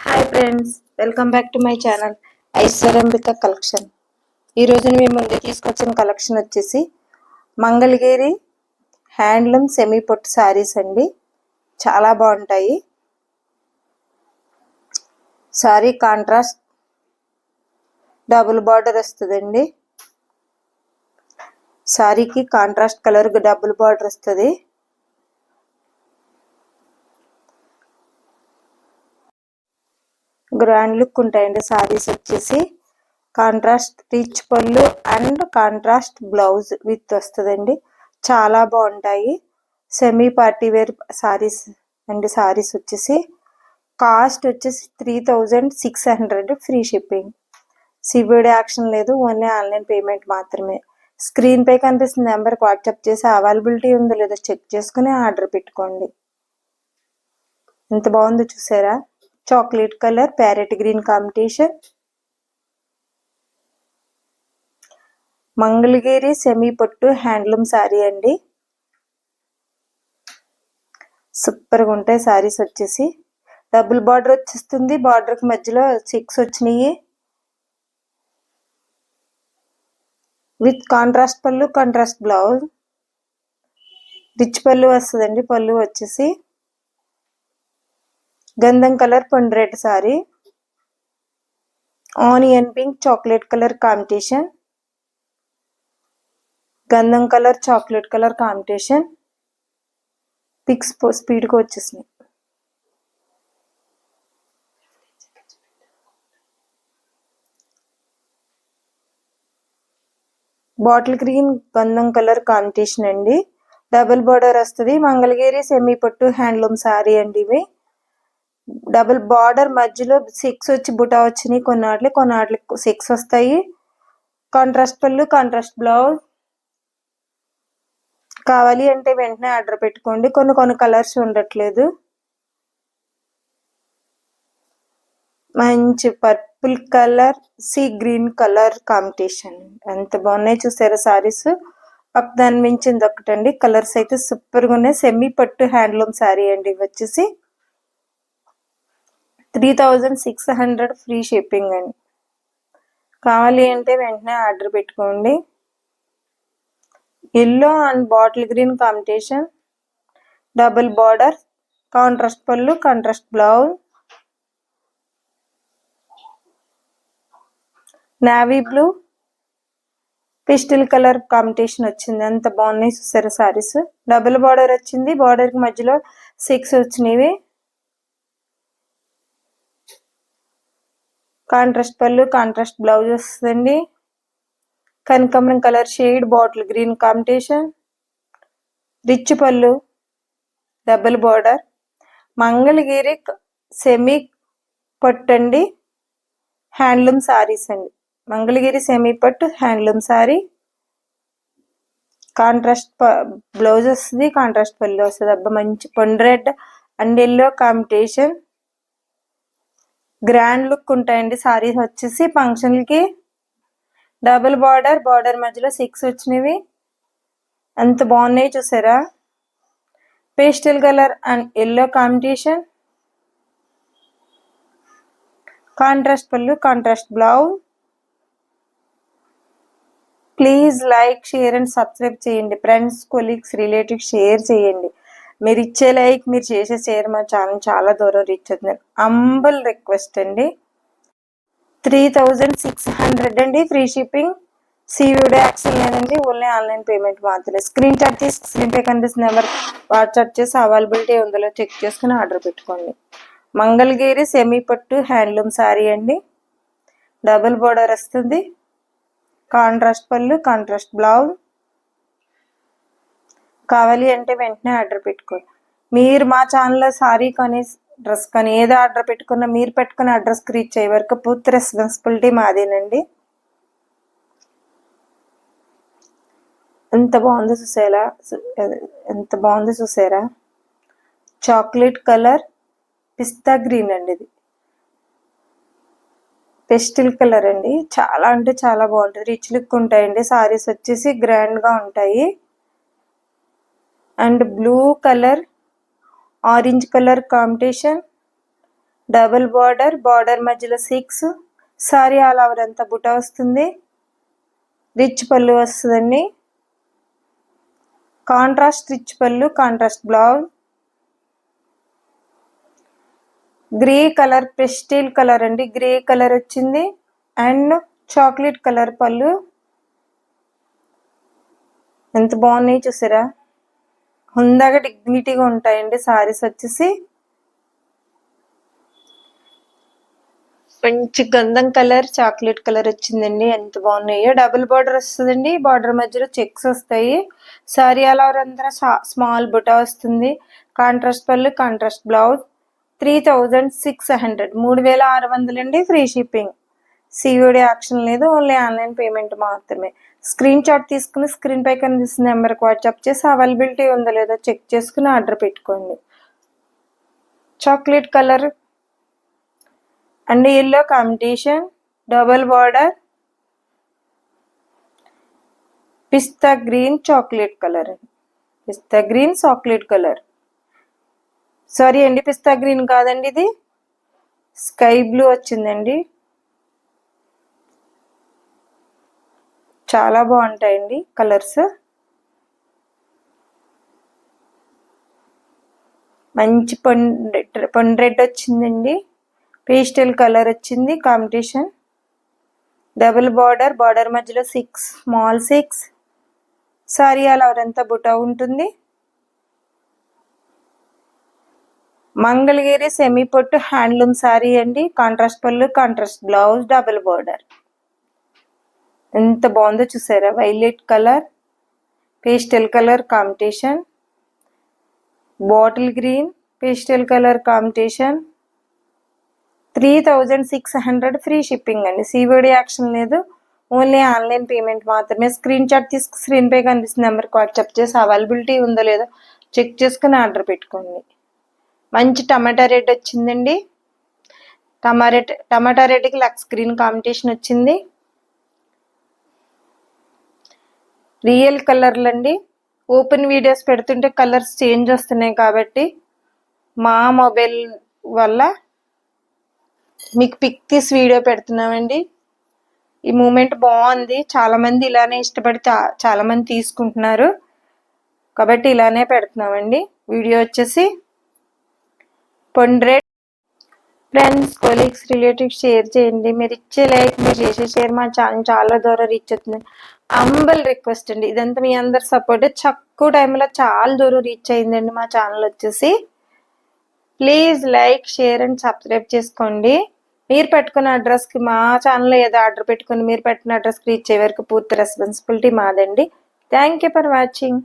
Hi friends, welcome back to my channel Aishwaryambika collection. ఈరోజు మేము ముందు తీసుకొచ్చిన కలెక్షన్ వచ్చేసి మంగళగిరి హ్యాండ్లూమ్ సెమీ పొట్టు శారీస్ అండి. చాలా బాగుంటాయి. శారీ కాంట్రాస్ట్ డబుల్ బార్డర్ వస్తుందండి. శారీకి కాంట్రాస్ట్ కలర్ డబుల్ బార్డర్ వస్తుంది. గ్రాండ్ లుక్ ఉంటాయండి. శారీస్ వచ్చేసి కాంట్రాస్ట్ రిచ్ పళ్ళు అండ్ కాంట్రాస్ట్ బ్లౌజ్ విత్ వస్తుందండి. చాలా బాగుంటాయి. సెమీ పార్టీ వేర్ శారీస్ అండి. శారీస్ వచ్చేసి కాస్ట్ వచ్చేసి 3600 ఫ్రీ షిప్పింగ్. సిబిడి యాక్షన్ లేదు, ఓన్లీ ఆన్లైన్ పేమెంట్ మాత్రమే. స్క్రీన్ పై కనిపిస్తున్న నెంబర్కి వాట్సాప్ చేసి అవైలబిలిటీ ఉందో లేదో చెక్ చేసుకుని ఆర్డర్ పెట్టుకోండి. ఎంత బాగుందో చూసారా? Chocolate colour parrot green combination. Mangalagiri semi పట్టు హ్యాండ్లూమ్ శారీ అండి. సూపర్గా ఉంటాయి శారీస్ వచ్చేసి. డబుల్ బార్డర్ వచ్చేస్తుంది. బార్డర్కి మధ్యలో 6 వచ్చినాయి. విత్ కాంట్రాస్ట్ పళ్ళు, కాంట్రాస్ట్ బ్లౌజ్. రిచ్ పళ్ళు వస్తుందండి. పళ్ళు వచ్చేసి గంధం కలర్ పండు red sari, onion pink chocolate colour combination, గంధం కలర్ చాక్లెట్ కలర్ కాంబినేషన్. పిక్స్ స్పీడ్గా వచ్చేసినాయి. బాటిల్ గ్రీన్ గంధం కలర్ కాంబినేషన్ అండి. డబుల్ బార్డర్ వస్తుంది. మంగళగిరి సెమీ పట్టు హ్యాండ్లూమ్ శారీ అండి. ఇవి డబుల్ బార్డర్ మధ్యలో 6 వచ్చి బుటా వచ్చినాయి. కొన్నాట్లకి 6 వస్తాయి. కాంట్రాస్ట్ పళ్ళు, కాంట్రాస్ట్ బ్లౌజ్. కావాలి అంటే వెంటనే ఆర్డర్ పెట్టుకోండి. కొన్ని కలర్స్ ఉండట్లేదు. మంచి purple colour, sea green colour combination. ఎంత బాగున్నాయి చూసారా సారీస్. దాన్ని మించింది ఒకటండి. కలర్స్ అయితే సూపర్గా ఉన్నాయి. సెమీ పట్టు హ్యాండ్లూమ్ శారీ అండి. ఇవి వచ్చేసి 3600 ఫ్రీ షిప్పింగ్ అండి. కావాలి అంటే వెంటనే ఆర్డర్ పెట్టుకోండి. Yellow and bottle green combination, double border, contrast పళ్ళు, contrast blouse. Navy blue pastel colour combination వచ్చింది. ఎంత బాగున్నాయి చూసారా సారీస్. డబుల్ బార్డర్ వచ్చింది. బార్డర్కి మధ్యలో 6 వచ్చినవి. కాంట్రాస్ట్ పళ్ళు, కాంట్రాస్ట్ బ్లౌజ్ వస్తుందండి. కనకాంబరం colour shade bottle green combination, rich పళ్ళు, డబుల్ బార్డర్. మంగళగిరి సెమీ పట్టు అండి. హ్యాండ్లూమ్ శారీస్ అండి. మంగళగిరి సెమీ పట్టు హ్యాండ్లూమ్ శారీ. కాంట్రాస్ట్ బ్లౌజ్ వస్తుంది, కాంట్రాస్ట్ పళ్ళు వస్తుంది. అబ్బా మంచి పండు red and yellow combination. Grand look ఉంటాయండి సారీస్ వచ్చేసి. ఫంక్షన్కి డబుల్ బార్డర్, బార్డర్ మధ్యలో 6 వచ్చినవి. ఎంత బాగున్నాయి చూసారా. Pastel colour and yellow combination. Contrast పళ్ళు, contrast blouse. Please like, share and subscribe చేయండి. ఫ్రెండ్స్, కొలీగ్స్, రిలేటివ్స్ షేర్ చేయండి. మీరు ఇచ్చే లైక్, మీరు చేసే షేర్ మా ఛానల్ చాలా దూరం రీచ్ అవుతుంది. అంబుల్ రిక్వెస్ట్ అండి. 3600 అండి ఫ్రీ షిప్పింగ్. సివిడి యాక్షన్ లేదండి, ఓన్లీ ఆన్లైన్ పేమెంట్ మాత్రమే. స్క్రీన్ షాట్ తీసి స్క్రీన్ పై కనిపిస్తున్న నెంబర్ వాట్సాప్ చేసి అవైలబిలిటీ ఉందో చెక్ చేసుకుని ఆర్డర్ పెట్టుకోండి. మంగళగిరి సెమీ పట్టు హ్యాండ్లూమ్ శారీ అండి. డబుల్ బోర్డర్ వస్తుంది. కాంట్రాస్ట్ పళ్ళు, కాంట్రాస్ట్ బ్లౌజ్. కావాలి అంటే వెంటనే ఆర్డర్ పెట్టుకోండి. మీరు మా ఛానల్లో శారీ కానీ డ్రెస్ కానీ ఏదో ఆర్డర్ పెట్టుకున్నా మీరు పెట్టుకున్న అడ్రస్కి రీచ్ అయ్యే వరకు పూర్తి రెస్పాన్సిబిలిటీ మాదేనండి. ఎంత బాగుందో చూసారా. ఎంత బాగుందో చూసారా. చాక్లెట్ కలర్ పిస్తా గ్రీన్ అండి. ఇది పెస్టిల్ కలర్ అండి. చాలా అంటే చాలా బాగుంటుంది. రిచ్ లుక్ ఉంటాయండి. సారీస్ వచ్చేసి గ్రాండ్గా ఉంటాయి. And blue colour, orange colour combination, double border, border మధ్యలో 6. సారీ ఆల్ ఓవర్ అంతా బుటా వస్తుంది. రిచ్ పళ్ళు వస్తుందండి. కాంట్రాస్ట్ రిచ్ పళ్ళు, contrast blouse. Grey colour, pastel colour అండి, గ్రే కలర్ వచ్చింది. అండ్ చాక్లెట్ కలర్ పళ్ళు. ఎంత బాగున్నాయి చూసారా, హుందాగా డిగ్నిటీగా ఉంటాయండి సారీస్ వచ్చేసి. మంచి గంధం కలర్, చాక్లెట్ కలర్ వచ్చిందండి, ఎంత బాగున్నాయో. డబుల్ బార్డర్ వస్తుందండి, బార్డర్ మధ్యలో చెక్స్ వస్తాయి. సారీ ఆల్ ఓవర్ అంతా స్మాల్ బుటా వస్తుంది. కాంట్రాస్ట్ పళ్ళు, కాంట్రాస్ట్ బ్లౌజ్. 3600, 3600 అండి. Free shipping. సిఓడి యాక్షన్ లేదు, ఓన్లీ ఆన్లైన్ పేమెంట్ మాత్రమే. స్క్రీన్ షాట్ తీసుకుని స్క్రీన్ పై కనిపిస్తున్న నెంబర్కి వాట్సాప్ చేసి అవైలబిలిటీ ఉందో లేదో చెక్ చేసుకుని ఆర్డర్ పెట్టుకోండి. Chocolate colour and yellow combination, double border, pista green, chocolate colour. Pista green, chocolate colour. Sorry అండి, పిస్తా గ్రీన్ కాదండి, ఇది స్కై బ్లూ వచ్చిందండి. చాలా బాగుంటాయండి కలర్స్. మంచి పొండ్ రెడ్ వచ్చిందండి. పేస్టల్ కలర్ వచ్చింది కాంబినేషన్. డబుల్ బార్డర్, బార్డర్ మధ్యలో 6, స్మాల్ 6. సారీ ఆల్ ఓవర్ అంతా బుటా ఉంటుంది. మంగళగిరి సెమీ పొట్టు హ్యాండ్లూమ్ సారీ అండి. కాంట్రాస్ట్ పళ్ళు, కాంట్రాస్ట్ బ్లౌజ్, డబుల్ బార్డర్. ఎంత బాగుందో చూసారా, violet colour, pastel colour combination, bottle green, pastel colour combination. 3600 free shipping అండి. సిఓడి యాక్షన్ లేదు, ఓన్లీ ఆన్లైన్ పేమెంట్ మాత్రమే. స్క్రీన్ షాట్ తీసుకు స్క్రీన్ పై కనిపిస్తున్న నెంబర్కి వాట్సాప్ చేసి అవైలబిలిటీ ఉందో లేదో చెక్ చేసుకుని ఆర్డర్ పెట్టుకోండి. మంచి టమాటా రెడ్ వచ్చిందండి. టమాటా రెడ్కి లక్స్ గ్రీన్ కాంబినేషన్ వచ్చింది. రియల్ కలర్లు అండి. ఓపెన్ వీడియోస్ పెడుతుంటే కలర్స్ చేంజ్ వస్తున్నాయి కాబట్టి మా మొబైల్ వల్ల మీకు పిక్ తీసి వీడియో పెడుతున్నామండి. ఈ మూమెంట్ బాగుంది, చాలామంది ఇలానే ఇష్టపడి చాలామంది తీసుకుంటున్నారు కాబట్టి ఇలానే పెడుతున్నామండి. వీడియో వచ్చేసి పొండ్రెడ్. ఫ్రెండ్స్, కొలీగ్స్, రిలేటివ్స్ షేర్ చేయండి. మీరు ఇచ్చే లైక్, మీరు చేసే షేర్ మా ఛానల్ చాలా దూరం రీచ్ అవుతుంది. అంబల్ రిక్వెస్ట్ అండి, ఇదంతా మీ అందరి సపోర్ట్. తక్కువ టైంలో చాలా దూరం రీచ్ అయిందండి మా ఛానల్ వచ్చేసి. Please like, share and subscribe చేసుకోండి. మీరు పెట్టుకున్న అడ్రస్కి, మా ఛానల్లో ఏదో ఆర్డర్ పెట్టుకుని మీరు పెట్టిన అడ్రస్కి రీచ్ అయ్యే వరకు పూర్తి రెస్పాన్సిబిలిటీ మాదండి. Thank you for watching.